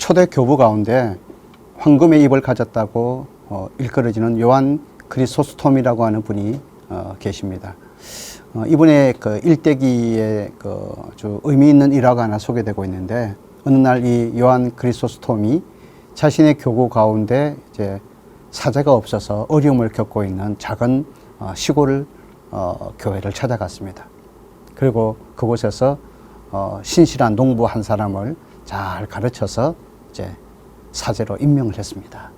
초대 교부 가운데 황금의 입을 가졌다고 일컬어지는 요한 크리소스톰이라고 하는 분이 계십니다. 이분의 그 일대기에 아주 의미 있는 일화가 하나 소개되고 있는데, 어느 날 이 요한 크리소스톰이 자신의 교구 가운데 이제 사제가 없어서 어려움을 겪고 있는 작은 시골 교회를 찾아갔습니다. 그리고 그곳에서 신실한 농부 한 사람을 잘 가르쳐서 이제 사제로 임명을 했습니다.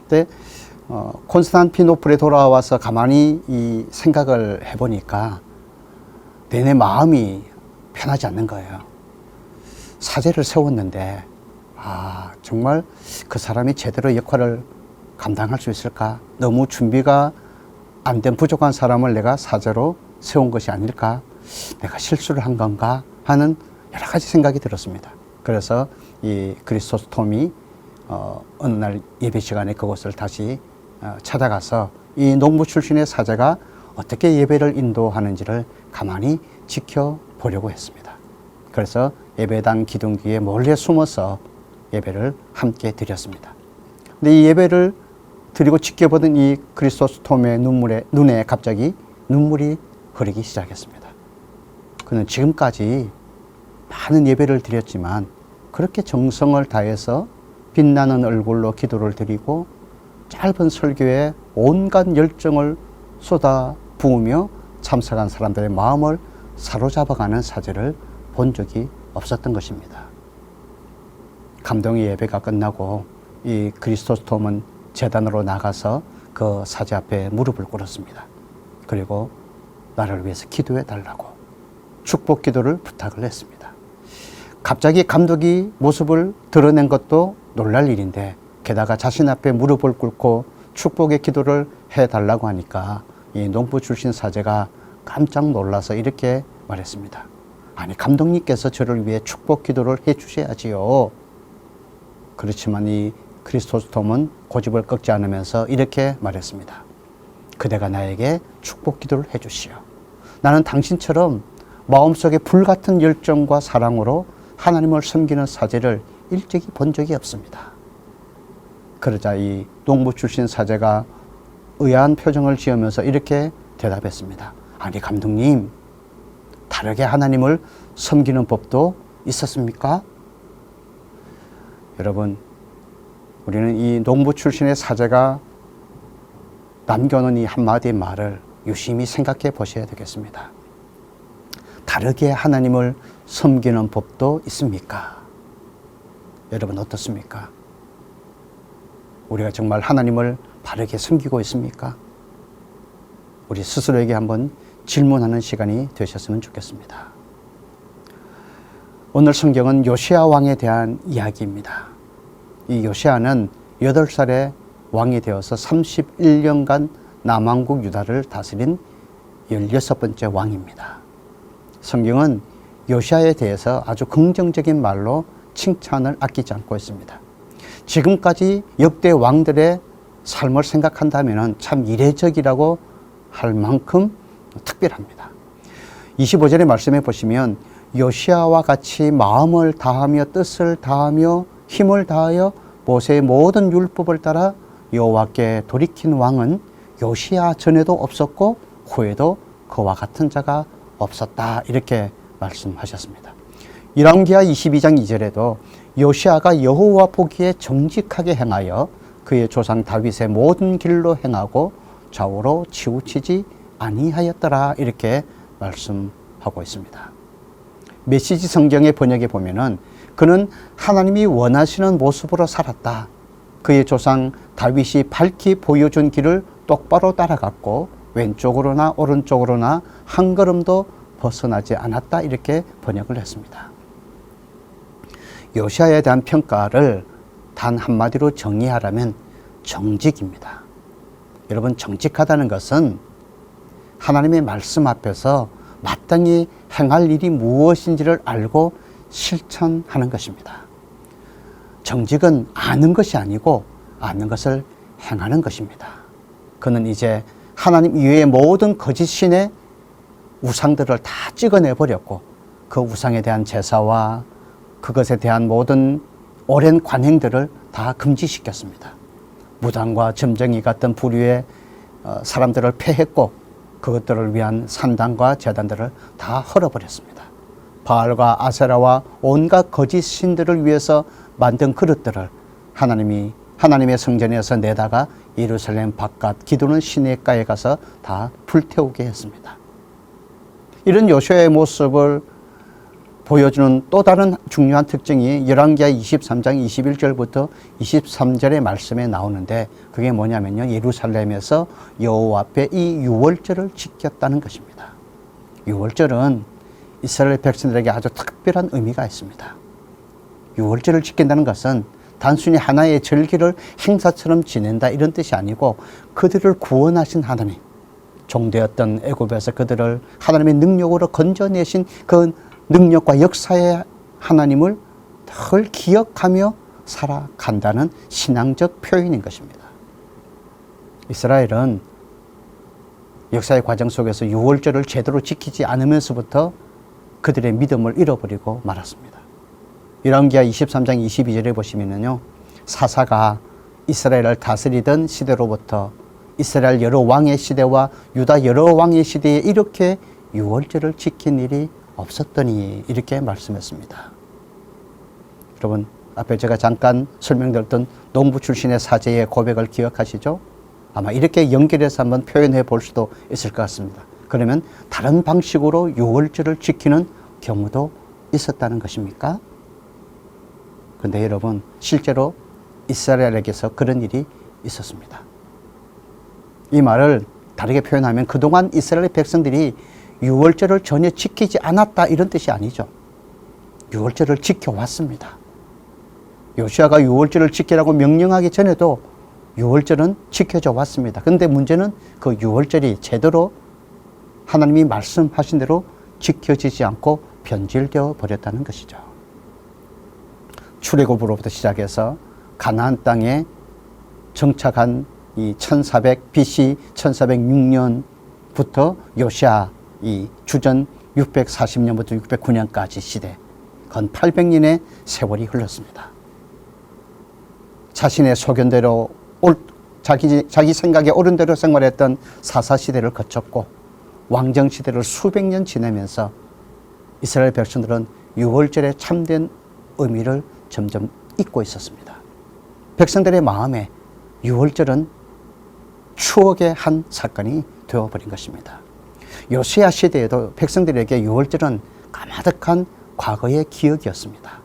근데 콘스탄티노플에 돌아와서 가만히 이 생각을 해보니까 내내 마음이 편하지 않는 거예요. 사제를 세웠는데 정말 그 사람이 제대로 역할을 감당할 수 있을까? 너무 준비가 안 된 부족한 사람을 내가 사제로 세운 것이 아닐까? 내가 실수를 한 건가? 하는 여러 가지 생각이 들었습니다. 그래서 이 크리소스톰이 어느 날 예배 시간에 그곳을 다시 찾아가서 이 농부 출신의 사제가 어떻게 예배를 인도하는지를 가만히 지켜보려고 했습니다. 그래서 예배당 기둥 뒤에 몰래 숨어서 예배를 함께 드렸습니다. 근데 이 예배를 드리고 지켜보던 이 크리소스톰의 눈에 갑자기 눈물이 흐르기 시작했습니다. 그는 지금까지 많은 예배를 드렸지만 그렇게 정성을 다해서 빛나는 얼굴로 기도를 드리고 짧은 설교에 온갖 열정을 쏟아 부으며 참석한 사람들의 마음을 사로잡아가는 사제를 본 적이 없었던 것입니다. 감동의 예배가 끝나고 이 크리소스톰은 제단으로 나가서 그 사제 앞에 무릎을 꿇었습니다. 그리고 나를 위해서 기도해 달라고 축복 기도를 부탁을 했습니다. 갑자기 감독이 모습을 드러낸 것도 놀랄 일인데, 게다가 자신 앞에 무릎을 꿇고 축복의 기도를 해달라고 하니까 이 농부 출신 사제가 깜짝 놀라서 이렇게 말했습니다. 아니, 감독님께서 저를 위해 축복 기도를 해주셔야지요. 그렇지만 이 크리소스톰은 고집을 꺾지 않으면서 이렇게 말했습니다. 그대가 나에게 축복 기도를 해주시오. 나는 당신처럼 마음속에 불같은 열정과 사랑으로 하나님을 섬기는 사제를 일찍이 본 적이 없습니다. 그러자 이 농부 출신 사제가 의아한 표정을 지으면서 이렇게 대답했습니다. 아니, 감독님, 다르게 하나님을 섬기는 법도 있었습니까? 여러분, 우리는 이 농부 출신의 사제가 남겨놓은 이 한마디 말을 유심히 생각해 보셔야 되겠습니다. 다르게 하나님을 섬기는 법도 있습니까? 여러분, 어떻습니까? 우리가 정말 하나님을 바르게 섬기고 있습니까? 우리 스스로에게 한번 질문하는 시간이 되셨으면 좋겠습니다. 오늘 성경은 요시야 왕에 대한 이야기입니다. 이 요시야는 8살에 왕이 되어서 31년간 남왕국 유다를 다스린 16번째 왕입니다. 성경은 요시야에 대해서 아주 긍정적인 말로 칭찬을 아끼지 않고 있습니다. 지금까지 역대 왕들의 삶을 생각한다면 참 이례적이라고 할 만큼 특별합니다. 25절의 말씀에 보시면 요시야와 같이 마음을 다하며 뜻을 다하며 힘을 다하여 모세의 모든 율법을 따라 여호와께 돌이킨 왕은 요시야 전에도 없었고 후에도 그와 같은 자가 없었다, 이렇게 말씀하셨습니다. 열왕기하 22장 2절에도 요시야가 여호와 보기에 정직하게 행하여 그의 조상 다윗의 모든 길로 행하고 좌우로 치우치지 아니하였더라, 이렇게 말씀하고 있습니다. 메시지 성경의 번역에 보면은 그는 하나님이 원하시는 모습으로 살았다. 그의 조상 다윗이 밝히 보여준 길을 똑바로 따라갔고 왼쪽으로나 오른쪽으로나 한 걸음도 벗어나지 않았다, 이렇게 번역을 했습니다. 요시야에 대한 평가를 단 한마디로 정의하라면 정직입니다. 여러분, 정직하다는 것은 하나님의 말씀 앞에서 마땅히 행할 일이 무엇인지를 알고 실천하는 것입니다. 정직은 아는 것이 아니고 아는 것을 행하는 것입니다. 그는 이제 하나님 이외의 모든 거짓 신의 우상들을 다 찍어내버렸고 그 우상에 대한 제사와 그것에 대한 모든 오랜 관행들을 다 금지시켰습니다. 무당과 점쟁이 같은 부류의 사람들을 폐했고 그것들을 위한 산당과 제단들을 다 헐어버렸습니다. 바알과 아세라와 온갖 거짓 신들을 위해서 만든 그릇들을 하나님의 성전에서 내다가 예루살렘 바깥 기도는 시내가에 가서 다 불태우게 했습니다. 이런 요시아의 모습을 보여주는 또 다른 중요한 특징이 열왕기하 23장 21절부터 23절의 말씀에 나오는데 그게 뭐냐면요. 예루살렘에서 여호와 앞에 이 유월절을 지켰다는 것입니다. 유월절은 이스라엘 백성들에게 아주 특별한 의미가 있습니다. 유월절을 지킨다는 것은 단순히 하나의 절기를 행사처럼 지낸다 이런 뜻이 아니고 그들을 구원하신 하나님, 종되었던 애굽에서 그들을 하나님의 능력으로 건져내신 그 능력과 역사의 하나님을 늘 기억하며 살아간다는 신앙적 표현인 것입니다. 이스라엘은 역사의 과정 속에서 유월절을 제대로 지키지 않으면서부터 그들의 믿음을 잃어버리고 말았습니다. 열왕기하 23장 22절에 보시면요, 사사가 이스라엘을 다스리던 시대로부터 이스라엘 여러 왕의 시대와 유다 여러 왕의 시대에 이렇게 유월절을 지킨 일이 없었더니 이렇게 말씀했습니다. 여러분, 앞에 제가 잠깐 설명드렸던 농부 출신의 사제의 고백을 기억하시죠? 아마 이렇게 연결해서 한번 표현해 볼 수도 있을 것 같습니다. 그러면 다른 방식으로 유월절을 지키는 경우도 있었다는 것입니까? 그런데 여러분, 실제로 이스라엘에게서 그런 일이 있었습니다. 이 말을 다르게 표현하면 그동안 이스라엘 백성들이 유월절을 전혀 지키지 않았다 이런 뜻이 아니죠. 유월절을 지켜왔습니다. 요시아가 유월절을 지키라고 명령하기 전에도 유월절은 지켜져 왔습니다. 그런데 문제는 그 유월절이 제대로 하나님이 말씀하신 대로 지켜지지 않고 변질되어 버렸다는 것이죠. 출애굽으로부터 시작해서 가나안 땅에 정착한 이 1400 BC 1406년부터 요시아 이 주전 640년부터 609년까지 시대 건 800년의 세월이 흘렀습니다. 자신의 소견대로 자기 생각에 옳은 대로 생활했던 사사시대를 거쳤고 왕정시대를 수백 년 지내면서 이스라엘 백성들은 유월절의 참된 의미를 점점 잊고 있었습니다. 백성들의 마음에 유월절은 추억의 한 사건이 되어버린 것입니다. 요시야 시대에도 백성들에게 유월절은 까마득한 과거의 기억이었습니다.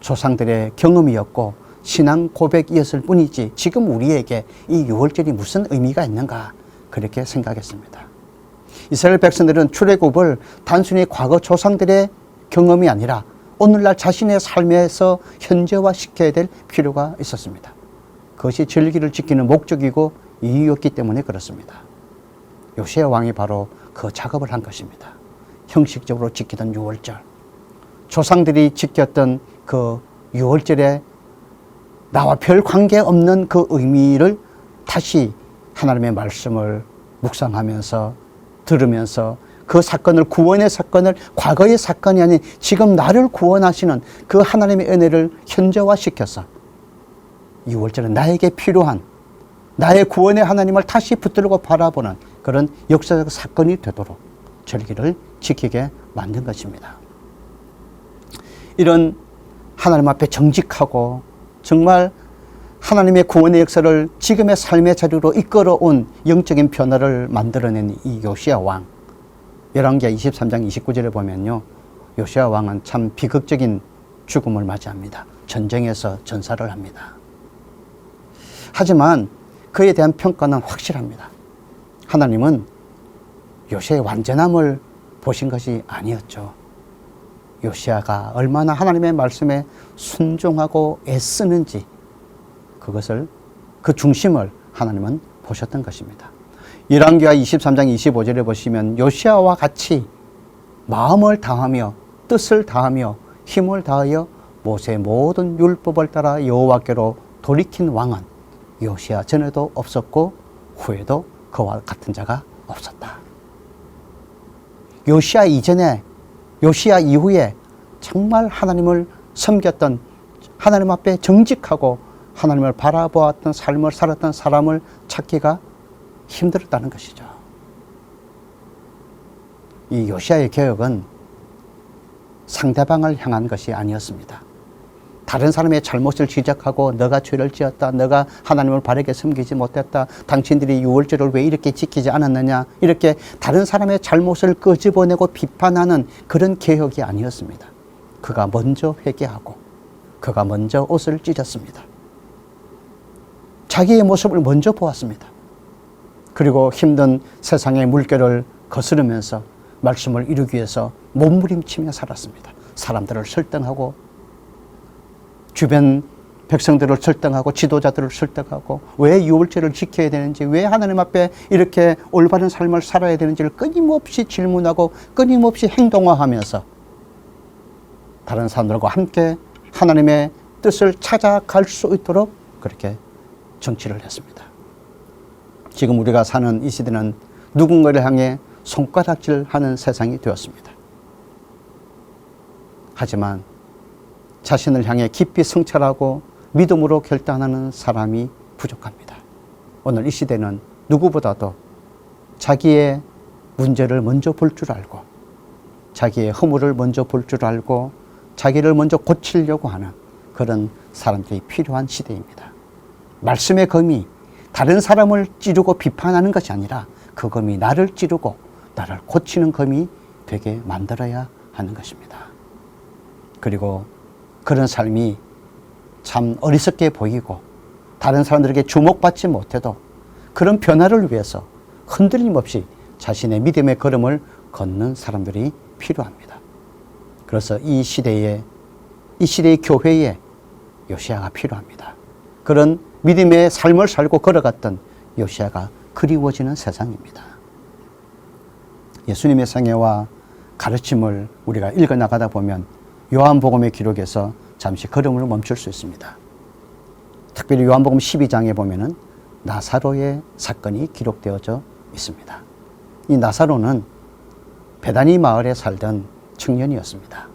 조상들의 경험이었고 신앙 고백이었을 뿐이지 지금 우리에게 이 유월절이 무슨 의미가 있는가 그렇게 생각했습니다. 이스라엘 백성들은 출애굽을 단순히 과거 조상들의 경험이 아니라 오늘날 자신의 삶에서 현재화시켜야 될 필요가 있었습니다. 그것이 절기를 지키는 목적이고 이유였기 때문에 그렇습니다. 요시야 왕이 바로 그 작업을 한 것입니다. 형식적으로 지키던 유월절, 조상들이 지켰던 그 유월절에 나와 별 관계없는 그 의미를 다시 하나님의 말씀을 묵상하면서 들으면서 그 사건을, 구원의 사건을 과거의 사건이 아닌 지금 나를 구원하시는 그 하나님의 은혜를 현재화시켜서 유월절은 나에게 필요한 나의 구원의 하나님을 다시 붙들고 바라보는 그런 역사적 사건이 되도록 절기를 지키게 만든 것입니다. 이런 하나님 앞에 정직하고 정말 하나님의 구원의 역사를 지금의 삶의 자리로 이끌어온 영적인 변화를 만들어낸 이 요시야 왕, 열왕기하 23장 29절에 보면요, 요시야 왕은 참 비극적인 죽음을 맞이합니다. 전쟁에서 전사를 합니다. 하지만 그에 대한 평가는 확실합니다. 하나님은 요시야의 완전함을 보신 것이 아니었죠. 요시야가 얼마나 하나님의 말씀에 순종하고 애쓰는지 그것을, 그 중심을 하나님은 보셨던 것입니다. 열왕기하 23장 25절에 보시면 요시야와 같이 마음을 다하며 뜻을 다하며 힘을 다하여 모세의 모든 율법을 따라 여호와께로 돌이킨 왕은 요시야 전에도 없었고 후에도 그와 같은 자가 없었다. 요시야 이전에, 요시야 이후에 정말 하나님을 섬겼던, 하나님 앞에 정직하고 하나님을 바라보았던 삶을 살았던 사람을 찾기가 힘들었다는 것이죠. 이 요시야의 개혁은 상대방을 향한 것이 아니었습니다. 다른 사람의 잘못을 지적하고 너가 죄를 지었다, 너가 하나님을 바르게 섬기지 못했다, 당신들이 유월절을 왜 이렇게 지키지 않았느냐, 이렇게 다른 사람의 잘못을 끄집어내고 비판하는 그런 개혁이 아니었습니다. 그가 먼저 회개하고 그가 먼저 옷을 찢었습니다. 자기의 모습을 먼저 보았습니다. 그리고 힘든 세상의 물결을 거스르면서 말씀을 이루기 위해서 몸부림치며 살았습니다. 사람들을 설득하고 주변 백성들을 설득하고 지도자들을 설득하고 왜 유월절을 지켜야 되는지, 왜 하나님 앞에 이렇게 올바른 삶을 살아야 되는지를 끊임없이 질문하고 끊임없이 행동화하면서 다른 사람들과 함께 하나님의 뜻을 찾아갈 수 있도록 그렇게 정치를 했습니다. 지금 우리가 사는 이 시대는 누군가를 향해 손가락질하는 세상이 되었습니다. 하지만 자신을 향해 깊이 성찰하고 믿음으로 결단하는 사람이 부족합니다. 오늘 이 시대는 누구보다도 자기의 문제를 먼저 볼 줄 알고 자기의 허물을 먼저 볼 줄 알고 자기를 먼저 고치려고 하는 그런 사람들이 필요한 시대입니다. 말씀의 검이 다른 사람을 찌르고 비판하는 것이 아니라 그 검이 나를 찌르고 나를 고치는 검이 되게 만들어야 하는 것입니다. 그리고 그런 삶이 참 어리석게 보이고 다른 사람들에게 주목받지 못해도 그런 변화를 위해서 흔들림 없이 자신의 믿음의 걸음을 걷는 사람들이 필요합니다. 그래서 이 시대의 교회에 요시야가 필요합니다. 그런 믿음의 삶을 살고 걸어갔던 요시야가 그리워지는 세상입니다. 예수님의 생애와 가르침을 우리가 읽어나가다 보면 요한복음의 기록에서 잠시 걸음을 멈출 수 있습니다. 특별히 요한복음 12장에 보면은 나사로의 사건이 기록되어져 있습니다. 이 나사로는 베다니 마을에 살던 청년이었습니다.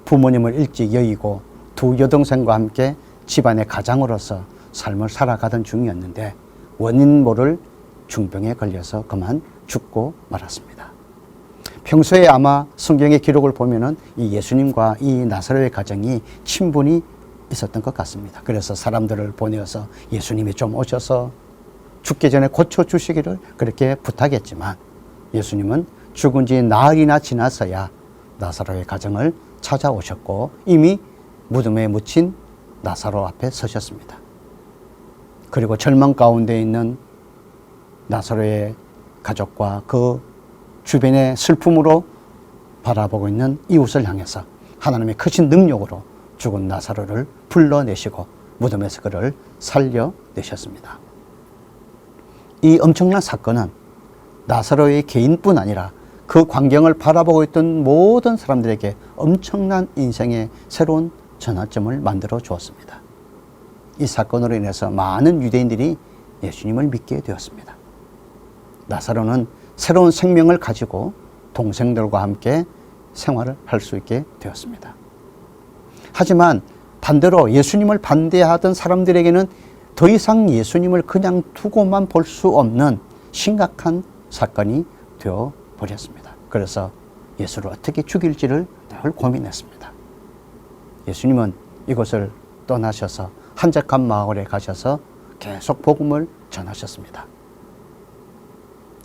부모님을 일찍 여의고 두 여동생과 함께 집안의 가장으로서 삶을 살아가던 중이었는데 원인 모를 중병에 걸려서 그만 죽고 말았습니다. 평소에 아마 성경의 기록을 보면은 이 예수님과 이 나사로의 가정이 친분이 있었던 것 같습니다. 그래서 사람들을 보내어서 예수님이 좀 오셔서 죽기 전에 고쳐주시기를 그렇게 부탁했지만 예수님은 죽은 지 나흘이나 지나서야 나사로의 가정을 찾아오셨고 이미 무덤에 묻힌 나사로 앞에 서셨습니다. 그리고 절망 가운데 있는 나사로의 가족과 그 주변의 슬픔으로 바라보고 있는 이웃을 향해서 하나님의 크신 능력으로 죽은 나사로를 불러내시고 무덤에서 그를 살려내셨습니다. 이 엄청난 사건은 나사로의 개인뿐 아니라 그 광경을 바라보고 있던 모든 사람들에게 엄청난 인생의 새로운 전환점을 만들어 주었습니다. 이 사건으로 인해서 많은 유대인들이 예수님을 믿게 되었습니다. 나사로는 새로운 생명을 가지고 동생들과 함께 생활을 할 수 있게 되었습니다. 하지만 반대로 예수님을 반대하던 사람들에게는 더 이상 예수님을 그냥 두고만 볼 수 없는 심각한 사건이 되어 버렸습니다. 그래서 예수를 어떻게 죽일지를 늘 고민했습니다. 예수님은 이곳을 떠나셔서 한적한 마을에 가셔서 계속 복음을 전하셨습니다.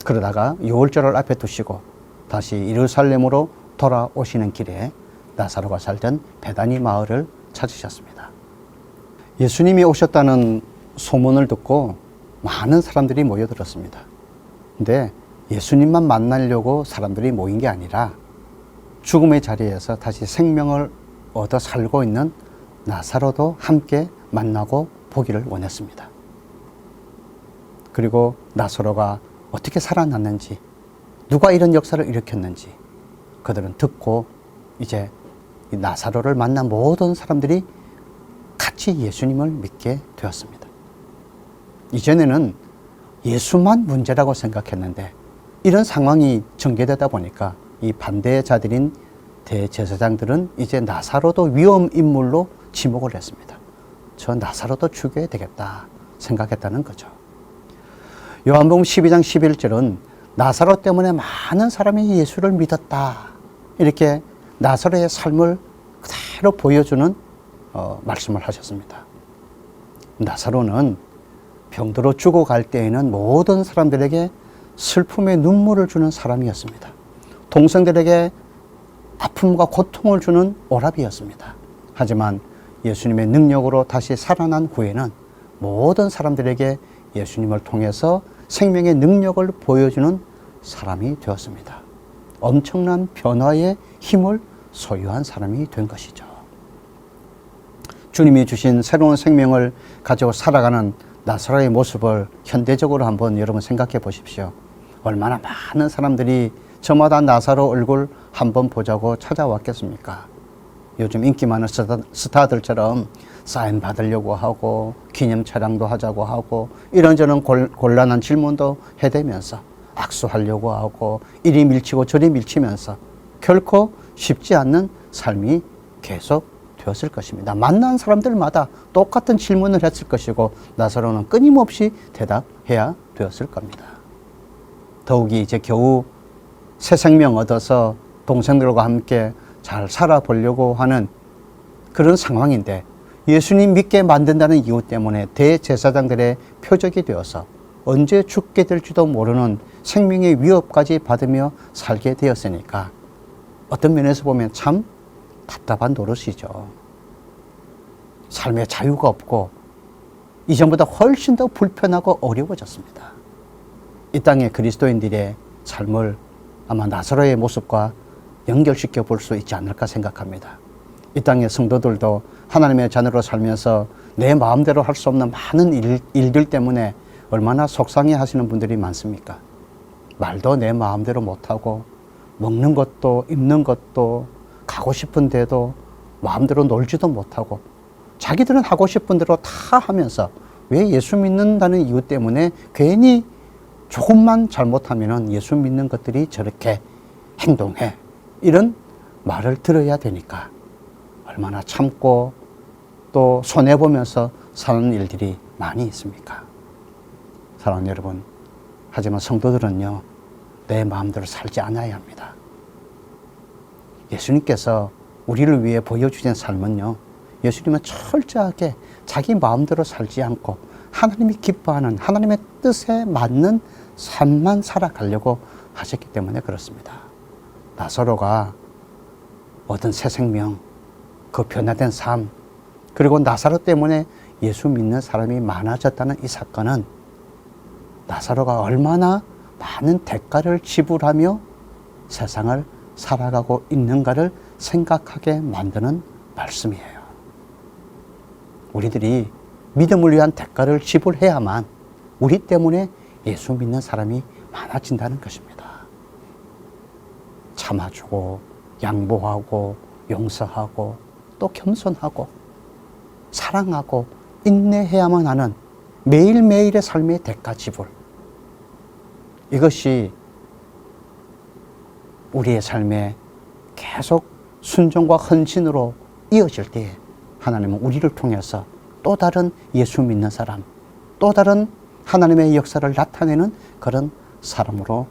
그러다가 유월절을 앞에 두시고 다시 예루살렘으로 돌아오시는 길에 나사로가 살던 베다니 마을을 찾으셨습니다. 예수님이 오셨다는 소문을 듣고 많은 사람들이 모여들었습니다. 근데 예수님만 만나려고 사람들이 모인 게 아니라 죽음의 자리에서 다시 생명을 얻어 살고 있는 나사로도 함께 만나고 보기를 원했습니다. 그리고 나사로가 어떻게 살아났는지, 누가 이런 역사를 일으켰는지 그들은 듣고 이제 이 나사로를 만난 모든 사람들이 같이 예수님을 믿게 되었습니다. 이전에는 예수만 문제라고 생각했는데 이런 상황이 전개되다 보니까 이 반대자들인 대제사장들은 이제 나사로도 위험 인물로 지목을 했습니다. 저 나사로도 죽여야 되겠다 생각했다는 거죠. 요한복음 12장 11절은 나사로 때문에 많은 사람이 예수를 믿었다. 이렇게 나사로의 삶을 그대로 보여주는 말씀을 하셨습니다. 나사로는 병들어 죽어갈 때에는 모든 사람들에게 슬픔의 눈물을 주는 사람이었습니다. 동생들에게 아픔과 고통을 주는 오라비였습니다. 하지만 예수님의 능력으로 다시 살아난 후에는 모든 사람들에게 예수님을 통해서 생명의 능력을 보여주는 사람이 되었습니다. 엄청난 변화의 힘을 소유한 사람이 된 것이죠. 주님이 주신 새로운 생명을 가지고 살아가는 나사로의 모습을 현대적으로 한번 여러분 생각해 보십시오. 얼마나 많은 사람들이 저마다 나사로 얼굴 한번 보자고 찾아왔겠습니까? 요즘 인기 많은 스타들처럼 사인 받으려고 하고 기념 촬영도 하자고 하고 이런저런 곤란한 질문도 해대면서 악수하려고 하고 이리 밀치고 저리 밀치면서 결코 쉽지 않는 삶이 계속 되었을 것입니다. 만난 사람들마다 똑같은 질문을 했을 것이고 나사로는 끊임없이 대답해야 되었을 겁니다. 더욱이 이제 겨우 새 생명 얻어서 동생들과 함께 잘 살아보려고 하는 그런 상황인데 예수님 믿게 만든다는 이유 때문에 대제사장들의 표적이 되어서 언제 죽게 될지도 모르는 생명의 위협까지 받으며 살게 되었으니까 어떤 면에서 보면 참 답답한 노릇이죠. 삶에 자유가 없고 이전보다 훨씬 더 불편하고 어려워졌습니다. 이 땅의 그리스도인들의 삶을 아마 나사로의 모습과 연결시켜 볼 수 있지 않을까 생각합니다. 이 땅의 성도들도 하나님의 자녀로 살면서 내 마음대로 할 수 없는 많은 일들 때문에 얼마나 속상해 하시는 분들이 많습니까? 말도 내 마음대로 못하고 먹는 것도 입는 것도 가고 싶은 데도 마음대로 놀지도 못하고 자기들은 하고 싶은 대로 다 하면서 왜 예수 믿는다는 이유 때문에 괜히 조금만 잘못하면 예수 믿는 것들이 저렇게 행동해 이런 말을 들어야 되니까 얼마나 참고 또 손해보면서 사는 일들이 많이 있습니까? 사랑하는 여러분, 하지만 성도들은요 내 마음대로 살지 않아야 합니다. 예수님께서 우리를 위해 보여주신 삶은요 예수님은 철저하게 자기 마음대로 살지 않고 하나님이 기뻐하는 하나님의 뜻에 맞는 삶만 살아가려고 하셨기 때문에 그렇습니다. 나사로가 얻은 새 생명, 그 변화된 삶, 그리고 나사로 때문에 예수 믿는 사람이 많아졌다는 이 사건은 나사로가 얼마나 많은 대가를 지불하며 세상을 살아가고 있는가를 생각하게 만드는 말씀이에요. 우리들이 믿음을 위한 대가를 지불해야만 우리 때문에 예수 믿는 사람이 많아진다는 것입니다. 참아주고 양보하고 용서하고 또 겸손하고 사랑하고 인내해야만 하는 매일매일의 삶의 대가 지불, 이것이 우리의 삶에 계속 순종과 헌신으로 이어질 때에 하나님은 우리를 통해서 또 다른 예수 믿는 사람, 또 다른 하나님의 역사를 나타내는 그런 사람으로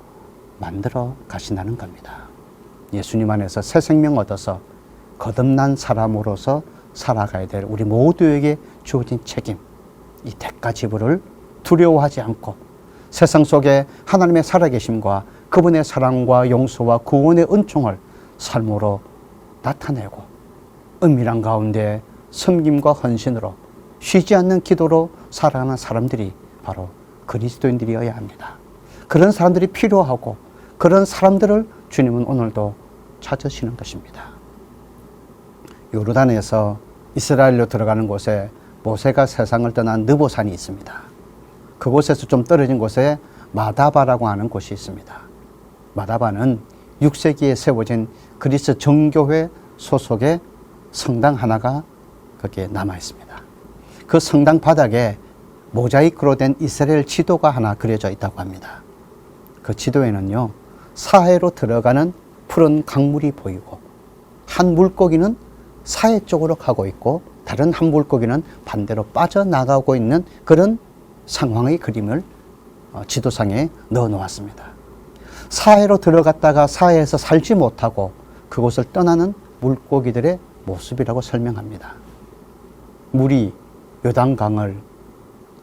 만들어 가신다는 겁니다. 예수님 안에서 새 생명 얻어서 거듭난 사람으로서 살아가야 될 우리 모두에게 주어진 책임, 이 대가 지불을 두려워하지 않고 세상 속에 하나님의 살아계심과 그분의 사랑과 용서와 구원의 은총을 삶으로 나타내고 은밀한 가운데 섬김과 헌신으로 쉬지 않는 기도로 살아가는 사람들이 바로 그리스도인들이어야 합니다. 그런 사람들이 필요하고 그런 사람들을 주님은 오늘도 찾으시는 것입니다. 요르단에서 이스라엘로 들어가는 곳에 모세가 세상을 떠난 느보산이 있습니다. 그곳에서 좀 떨어진 곳에 마다바라고 하는 곳이 있습니다. 마다바는 6세기에 세워진 그리스 정교회 소속의 성당 하나가 거기에 남아 있습니다. 그 성당 바닥에 모자이크로 된 이스라엘 지도가 하나 그려져 있다고 합니다. 그 지도에는요, 사해로 들어가는 푸른 강물이 보이고 한 물고기는 사해 쪽으로 가고 있고 다른 한 물고기는 반대로 빠져나가고 있는 그런 상황의 그림을 지도상에 넣어 놓았습니다. 사해로 들어갔다가 사해에서 살지 못하고 그곳을 떠나는 물고기들의 모습이라고 설명합니다. 물이 요단강을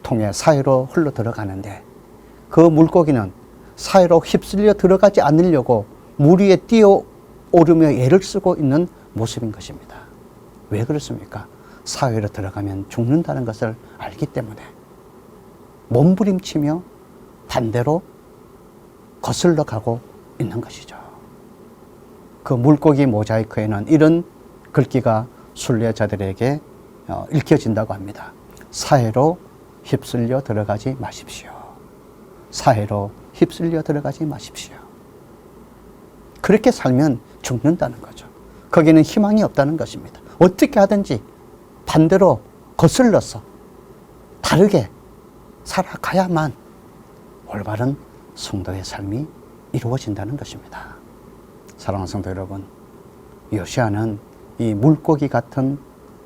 통해 사해로 흘러 들어가는데 그 물고기는 사해로 휩쓸려 들어가지 않으려고 물 위에 뛰어오르며 애를 쓰고 있는 모습인 것입니다. 왜 그렇습니까? 사해로 들어가면 죽는다는 것을 알기 때문에 몸부림치며 반대로 거슬러 가고 있는 것이죠. 그 물고기 모자이크에는 이런 글귀가 순례자들에게 읽혀진다고 합니다. 사해로 휩쓸려 들어가지 마십시오. 사해로 휩쓸려 들어가지 마십시오. 그렇게 살면 죽는다는 거죠. 거기는 희망이 없다는 것입니다. 어떻게 하든지 반대로 거슬러서 다르게 살아가야만 올바른 성도의 삶이 이루어진다는 것입니다. 사랑하는 성도 여러분, 요시아는 이 물고기 같은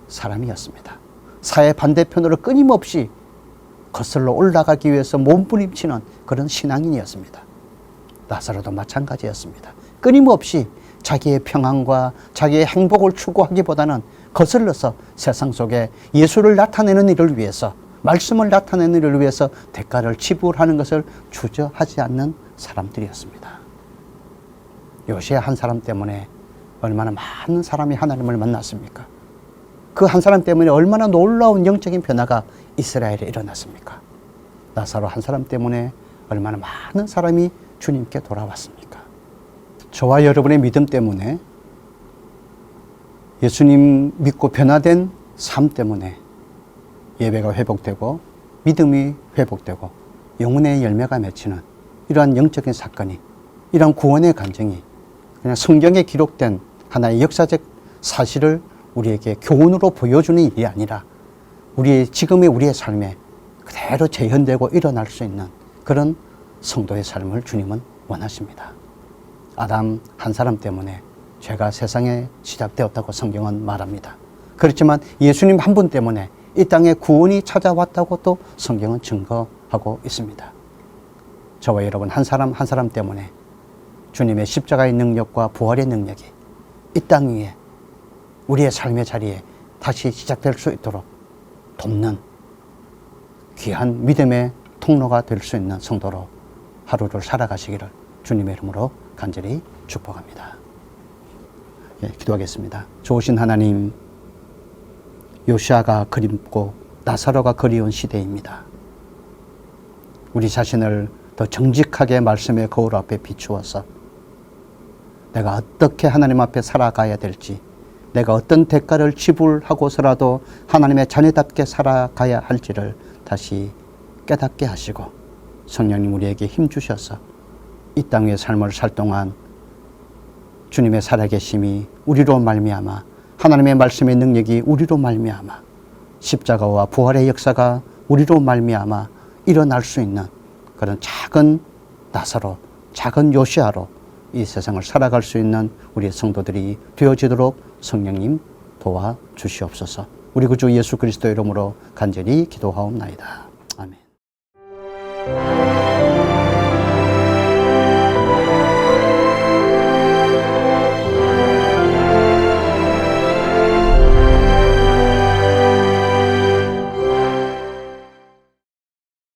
사람이었습니다. 사해 반대편으로 끊임없이 거슬러 올라가기 위해서 몸부림치는 그런 신앙인이었습니다. 나사로도 마찬가지였습니다. 끊임없이 자기의 평안과 자기의 행복을 추구하기보다는 거슬러서 세상 속에 예수를 나타내는 일을 위해서, 말씀을 나타내는 일을 위해서 대가를 지불하는 것을 주저하지 않는 사람들이었습니다. 요시야 한 사람 때문에 얼마나 많은 사람이 하나님을 만났습니까? 그 한 사람 때문에 얼마나 놀라운 영적인 변화가 이스라엘에 일어났습니까? 나사로 한 사람 때문에 얼마나 많은 사람이 주님께 돌아왔습니까? 저와 여러분의 믿음 때문에, 예수님 믿고 변화된 삶 때문에 예배가 회복되고 믿음이 회복되고 영혼의 열매가 맺히는 이러한 영적인 사건이, 이러한 구원의 간증이 그냥 성경에 기록된 하나의 역사적 사실을 우리에게 교훈으로 보여주는 일이 아니라 지금의 우리의 삶에 그대로 재현되고 일어날 수 있는 그런 성도의 삶을 주님은 원하십니다. 아담 한 사람 때문에 죄가 세상에 시작되었다고 성경은 말합니다. 그렇지만 예수님 한 분 때문에 이 땅에 구원이 찾아왔다고 또 성경은 증거하고 있습니다. 저와 여러분 한 사람 한 사람 때문에 주님의 십자가의 능력과 부활의 능력이 이 땅 위에 우리의 삶의 자리에 다시 시작될 수 있도록 돕는 귀한 믿음의 통로가 될 수 있는 성도로 하루를 살아가시기를 주님의 이름으로 간절히 축복합니다. 기도하겠습니다. 좋으신 하나님, 요시아가 그립고 나사로가 그리운 시대입니다. 우리 자신을 더 정직하게 말씀의 거울 앞에 비추어서 내가 어떻게 하나님 앞에 살아가야 될지, 내가 어떤 대가를 지불하고서라도 하나님의 자녀답게 살아가야 할지를 다시 깨닫게 하시고, 성령님 우리에게 힘 주셔서 이 땅의 삶을 살 동안 주님의 살아계심이 우리로 말미암아, 하나님의 말씀의 능력이 우리로 말미암아, 십자가와 부활의 역사가 우리로 말미암아 일어날 수 있는 그런 작은 나사로, 작은 요시아로 이 세상을 살아갈 수 있는 우리의 성도들이 되어지도록 성령님 도와주시옵소서. 우리 구주 예수 그리스도의 이름으로 간절히 기도하옵나이다. 아멘.